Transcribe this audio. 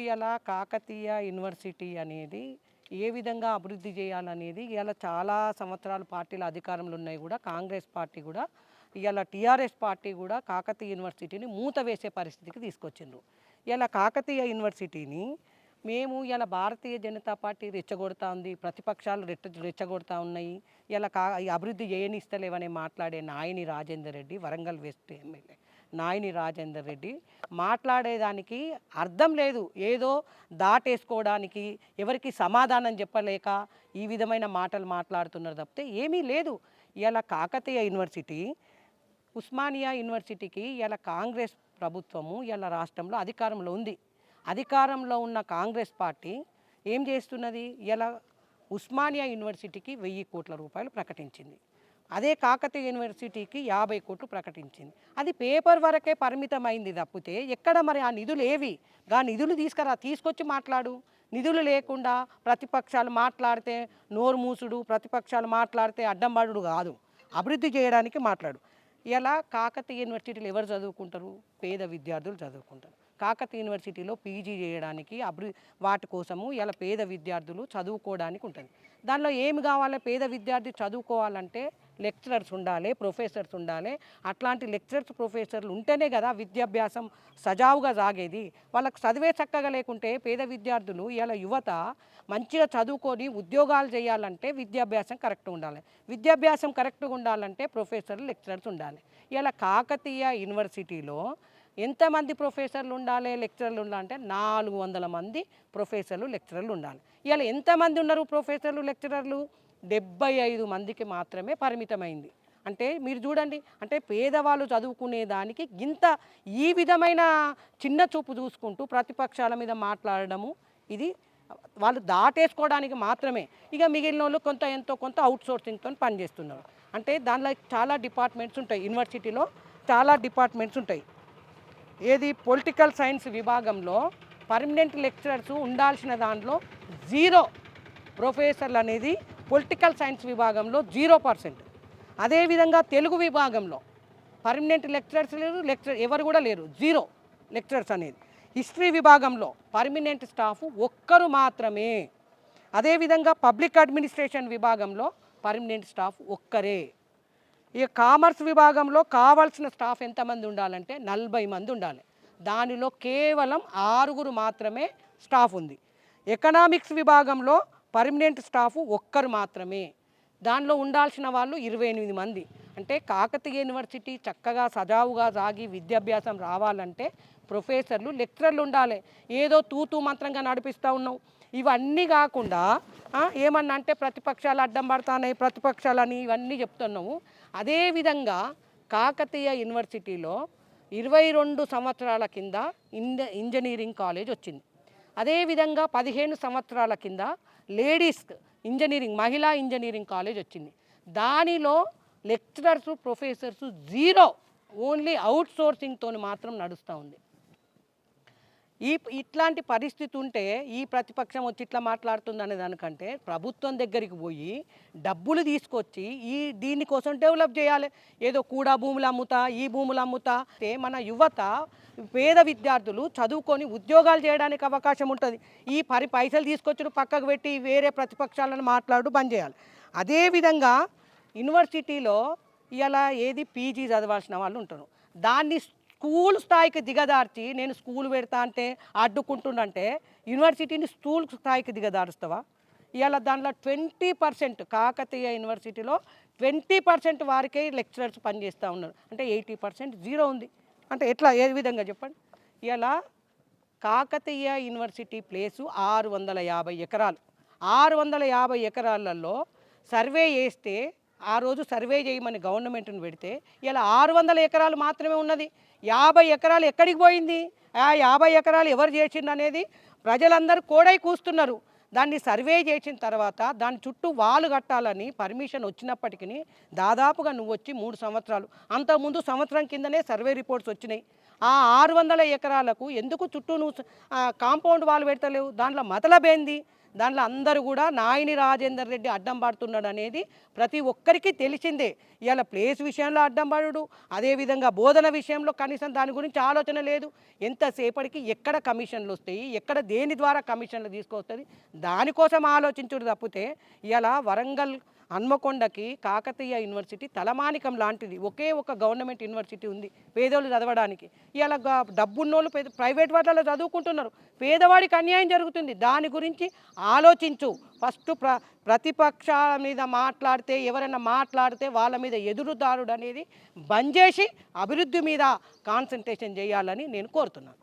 ఇలా కాకతీయ యూనివర్సిటీ అనేది ఏ విధంగా అభివృద్ధి చేయాలనేది ఇలా చాలా సంవత్సరాల పార్టీల అధికారంలో ఉన్నాయి కూడా కాంగ్రెస్ పార్టీ కూడా ఇలా టీఆర్ఎస్ పార్టీ కూడా కాకతీయ యూనివర్సిటీని మూత వేసే పరిస్థితికి తీసుకొచ్చిండ్రు. ఇలా కాకతీయ యూనివర్సిటీని మేము ఇలా భారతీయ జనతా పార్టీ రెచ్చగొడతా ఉంది, ప్రతిపక్షాలు రెచ్చగొడతా ఉన్నాయి. ఇలా ఈ అభివృద్ధి చేయనిస్తలేవని మాట్లాడే నాయని రాజేందర్ రెడ్డి, వరంగల్ వెస్ట్ ఎమ్మెల్యే నాయని రాజేందర్ రెడ్డి మాట్లాడేదానికి అర్థం లేదు. ఏదో దాటేసుకోవడానికి, ఎవరికి సమాధానం చెప్పలేక ఈ విధమైన మాటలు మాట్లాడుతున్నారు తప్పితే ఏమీ లేదు. ఇలా కాకతీయ యూనివర్సిటీ, ఉస్మానియా యూనివర్సిటీకి ఇలా కాంగ్రెస్ ప్రభుత్వము ఇలా రాష్ట్రంలో అధికారంలో ఉంది. అధికారంలో ఉన్న కాంగ్రెస్ పార్టీ ఏం చేస్తున్నది? ఇలా ఉస్మానియా యూనివర్సిటీకి 1000 కోట్ల రూపాయలు ప్రకటించింది. అదే కాకతీయ యూనివర్సిటీకి 50 కోట్లు ప్రకటించింది. అది పేపర్ వరకే పరిమితమైంది తప్పితే ఎక్కడ మరి ఆ నిధులు ఏవి? నిధులు తీసుకొచ్చి మాట్లాడు. నిధులు లేకుండా ప్రతిపక్షాలు మాట్లాడితే నోరు మూసుడు, ప్రతిపక్షాలు మాట్లాడితే అడ్డంబడుడు కాదు, అభివృద్ధి చేయడానికి మాట్లాడు. ఇలా కాకతీయ యూనివర్సిటీలు ఎవరు చదువుకుంటారు? పేద విద్యార్థులు చదువుకుంటారు. కాకతీయ యూనివర్సిటీలో పీజీ చేయడానికి వాటి కోసము ఇలా పేద విద్యార్థులు చదువుకోవడానికి ఉంటుంది. దానిలో ఏమి కావాలి? పేద విద్యార్థి చదువుకోవాలంటే లెక్చరర్స్ ఉండాలి, ప్రొఫెసర్స్ ఉండాలి. అట్లాంటి లెక్చరర్స్, ప్రొఫెసర్లు ఉంటేనే కదా విద్యాభ్యాసం సజావుగా సాగేది. వాళ్ళకి చదివే చక్కగా లేకుంటే పేద విద్యార్థులు ఇలా యువత మంచిగా చదువుకొని ఉద్యోగాలు చేయాలంటే విద్యాభ్యాసం కరెక్ట్గా ఉండాలి. విద్యాభ్యాసం కరెక్ట్గా ఉండాలంటే ప్రొఫెసర్లు, లెక్చరర్స్ ఉండాలి. ఇలా కాకతీయ యూనివర్సిటీలో ఎంతమంది ప్రొఫెసర్లు ఉండాలి, లెక్చరర్లు ఉండాలంటే 400 మంది ప్రొఫెసర్లు, లెక్చరర్లు ఉండాలి. ఇలా ఎంతమంది ఉన్నారు ప్రొఫెసర్లు, లెక్చరర్లు? 75 మందికి మాత్రమే పరిమితమైంది. అంటే మీరు చూడండి, అంటే పేదవాళ్ళు చదువుకునేదానికి ఈ విధమైన చిన్న చూపు చూసుకుంటూ ప్రతిపక్షాల మీద మాట్లాడడము, ఇది వాళ్ళు దాటేసుకోవడానికి మాత్రమే. ఇక మిగిలిన వాళ్ళు ఎంతో కొంత అవుట్సోర్సింగ్తో పనిచేస్తున్నారు. అంటే దానిలో చాలా డిపార్ట్మెంట్స్ ఉంటాయి. యూనివర్సిటీలో చాలా డిపార్ట్మెంట్స్ ఉంటాయి. ఏది పొలిటికల్ సైన్స్ విభాగంలో పర్మనెంట్ లెక్చరర్స్ ఉండాల్సిన దాంట్లో 0 ప్రొఫెసర్లు అనేది పొలిటికల్ సైన్స్ విభాగంలో 0%. అదేవిధంగా తెలుగు విభాగంలో పర్మనెంట్ లెక్చరర్స్ లేరు, ఎవరు కూడా లేరు, 0 లెక్చరర్స్ అనేది. హిస్టరీ విభాగంలో పర్మనెంట్ స్టాఫ్ ఒక్కరు మాత్రమే. అదేవిధంగా పబ్లిక్ అడ్మినిస్ట్రేషన్ విభాగంలో పర్మనెంట్ స్టాఫ్ ఒక్కరే. ఇక కామర్స్ విభాగంలో కావాల్సిన స్టాఫ్ ఎంతమంది ఉండాలంటే 40 మంది ఉండాలి. దానిలో కేవలం 6 మాత్రమే స్టాఫ్ ఉంది. ఎకనామిక్స్ విభాగంలో పర్మనెంట్ స్టాఫ్ ఒక్కరు మాత్రమే. దానిలో ఉండాల్సిన వాళ్ళు 28 మంది. అంటే కాకతీయ యూనివర్సిటీ చక్కగా సజావుగా సాగి విద్యాభ్యాసం రావాలంటే ప్రొఫెసర్లు, లెక్చరర్లు ఉండాలి. ఏదో తూతూ మంత్రంగా నడిపిస్తూ ఉన్నావు. ఇవన్నీ కాకుండా ఏమన్నా అంటే ప్రతిపక్షాలు అడ్డం పడతాయి, ప్రతిపక్షాలని ఇవన్నీ చెప్తున్నావు. అదేవిధంగా కాకతీయ యూనివర్సిటీలో 22 సంవత్సరాల కింద ఇంజనీరింగ్ కాలేజ్ వచ్చింది. అదేవిధంగా 15 సంవత్సరాల కింద లేడీస్ ఇంజనీరింగ్, మహిళా ఇంజనీరింగ్ కాలేజ్ వచ్చింది. దానిలో లెక్చరర్స్, ప్రొఫెసర్స్ 0, ఓన్లీ అవుట్సోర్సింగ్తో మాత్రం నడుస్తూ ఉంది. ఇట్లాంటి పరిస్థితి ఉంటే ఈ ప్రతిపక్షం వచ్చి ఇట్లా మాట్లాడుతుంది అనే దానికంటే ప్రభుత్వం దగ్గరికి పోయి డబ్బులు తీసుకొచ్చి దీనికోసం డెవలప్ చేయాలి. ఏదో కూడా భూములు అమ్ముతా, ఈ భూములు అమ్ముతా మన యువత, పేద విద్యార్థులు చదువుకొని ఉద్యోగాలు చేయడానికి అవకాశం ఉంటుంది. ఈ పైసలు తీసుకొచ్చి పక్కకు పెట్టి వేరే ప్రతిపక్షాలను బంద్ చేయాలి. అదేవిధంగా యూనివర్సిటీలో ఇలా పీజీ చదవాల్సిన వాళ్ళు ఉంటారు. దాన్ని స్కూల్ స్థాయికి దిగదార్చి నేను స్కూల్ పెడతా అంటే అడ్డుకుంటుండంటే యూనివర్సిటీని స్కూల్ స్థాయికి దిగదారుస్తావా? ఇవాళ దాంట్లో 20% కాకతీయ యూనివర్సిటీలో 20% వారికే లెక్చరర్స్ పనిచేస్తూ ఉన్నారు. అంటే 80% 0 ఉంది. అంటే ఎట్లా, ఏ విధంగా చెప్పండి? ఇవాళ కాకతీయ యూనివర్సిటీ ప్లేసు 650 ఎకరాలు. 650 ఎకరాలలో సర్వే చేస్తే, ఆ రోజు సర్వే చేయమని గవర్నమెంట్ని పెడితే ఇలా 600 ఎకరాలు మాత్రమే ఉన్నది. 50 ఎకరాలు ఎక్కడికి పోయింది? ఆ 50 ఎకరాలు ఎవరు చేసిండు అనేది ప్రజలందరూ కోడై కూస్తున్నారు. దాన్ని సర్వే చేసిన తర్వాత దాని చుట్టూ వాలు కట్టాలని పర్మిషన్ వచ్చినప్పటికీ దాదాపుగా నువ్వు వచ్చి 3 సంవత్సరాలు, అంతకుముందు సంవత్సరం కిందనే సర్వే రిపోర్ట్స్ వచ్చినాయి. ఆ 600 ఎకరాలకు ఎందుకు చుట్టూ నువ్వు కాంపౌండ్ వాల్ పెడతలేవు? దాంట్లో మతలబేంది? దాంట్లో అందరూ కూడా నాయిని రాజేందర్ రెడ్డి అడ్డం పడుతున్నాడు అనేది ప్రతి ఒక్కరికి తెలిసిందే. ఇవాళ ప్లేస్ విషయంలో అడ్డం పడుడు, అదేవిధంగా బోధన విషయంలో కనీసం దాని గురించి ఆలోచన లేదు. ఎంతసేపటికి ఎక్కడ కమిషన్లు వస్తాయి, ఎక్కడ దేని ద్వారా కమిషన్లు తీసుకొస్తుంది, దానికోసం ఆలోచించుడు తప్పితే ఇవాళ వరంగల్ హన్మకొండకి కాకతీయ యూనివర్సిటీ తలమానికం లాంటిది. ఒకే ఒక గవర్నమెంట్ యూనివర్సిటీ ఉంది పేదోళ్ళు చదవడానికి. ఇలా డబ్బున్నోళ్ళు ప్రైవేట్ వాటిలో చదువుకుంటున్నారు. పేదవాడికి అన్యాయం జరుగుతుంది. దాని గురించి ఆలోచించు. ఫస్ట్ ప్రతిపక్షాల మీద మాట్లాడితే, ఎవరైనా మాట్లాడితే వాళ్ళ మీద ఎదురుదారుడు అనేది బంద్ చేసి అభివృద్ధి మీద కాన్సన్ట్రేషన్ చేయాలని నేను కోరుతున్నాను.